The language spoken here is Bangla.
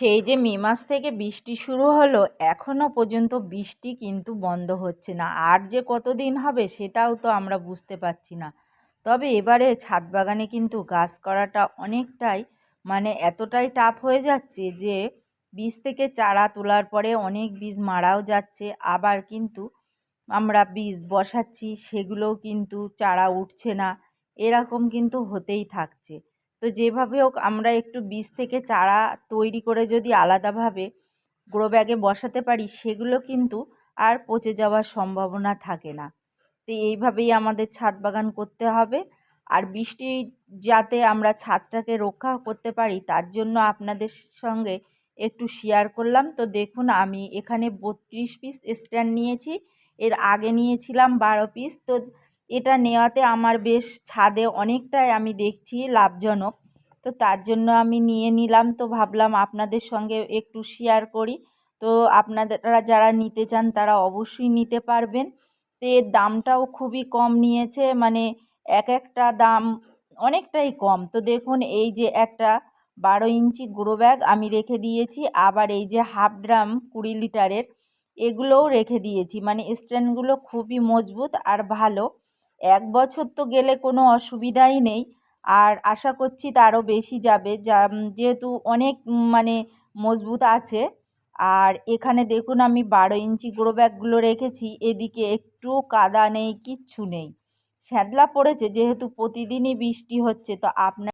সেই যে মে মাস থেকে বৃষ্টি শুরু হলো, এখনও পর্যন্ত বৃষ্টি কিন্তু বন্ধ হচ্ছে না। আর যে কতদিন হবে সেটাও তো আমরা বুঝতে পারছি না। তবে এবারে ছাদ বাগানে কিন্তু গাছ করাটা অনেকটাই এতটাই টাফ হয়ে যাচ্ছে যে বীজ থেকে চারা তোলার পরে অনেক বীজ মারাও যাচ্ছে, আবার কিন্তু আমরা বীজ বসাচ্ছি সেগুলোও কিন্তু চারা উঠছে না, এরকম কিন্তু হতেই থাকছে। তো যেভাবে হোক আমরা একটু বীজ থেকে চারা তৈরি করে যদি আলাদাভাবে গ্রো ব্যাগে বসাতে পারি, সেগুলো কিন্তু আর পচে যাওয়ার সম্ভাবনা থাকে না। তো এইভাবেই আমাদের ছাদ বাগান করতে হবে। আর বৃষ্টি যাতে আমরা ছাদটাকে রক্ষা করতে পারি, তার জন্য আপনাদের সঙ্গে একটু শেয়ার করলাম। তো দেখুন, আমি এখানে 32 পিস স্ট্যান্ড নিয়েছি, এর আগে নিয়েছিলাম 12 পিস। তো এটা নেওয়াতে আমার বেশ ছাদে অনেকটাই আমি দেখছি লাভজনক। তো তার জন্য আমি নিয়ে নিলাম। তো ভাবলাম আপনাদের সঙ্গে একটু শেয়ার করি। তো আপনারা যারা নিতে চান তারা অবশ্যই নিতে পারবেন। তো এর দামটাও খুবই কম নিয়েছে, এক একটা দাম অনেকটাই কম। তো দেখুন, এই যে একটা 12 ইঞ্চি গ্রো ব্যাগ আমি রেখে দিয়েছি, আবার এই যে হাফ ড্রাম 20 লিটারের এগুলোও রেখে দিয়েছি। স্ট্যান্ডগুলো খুবই মজবুত আর ভালো। 1 বছর তো গেলে কোনো অসুবিধাই নেই, আর আশা করছি তারও বেশি যাবে, যেহেতু অনেক মজবুত আছে। আর এখানে দেখুন, আমি 12 ইঞ্চি গ্রো ব্যাগগুলো রেখেছি, এদিকে একটু কাদা নেই, কিচ্ছু নেই, শ্যাদলা পড়েছে যেহেতু প্রতিদিনই বৃষ্টি হচ্ছে। তো আপনার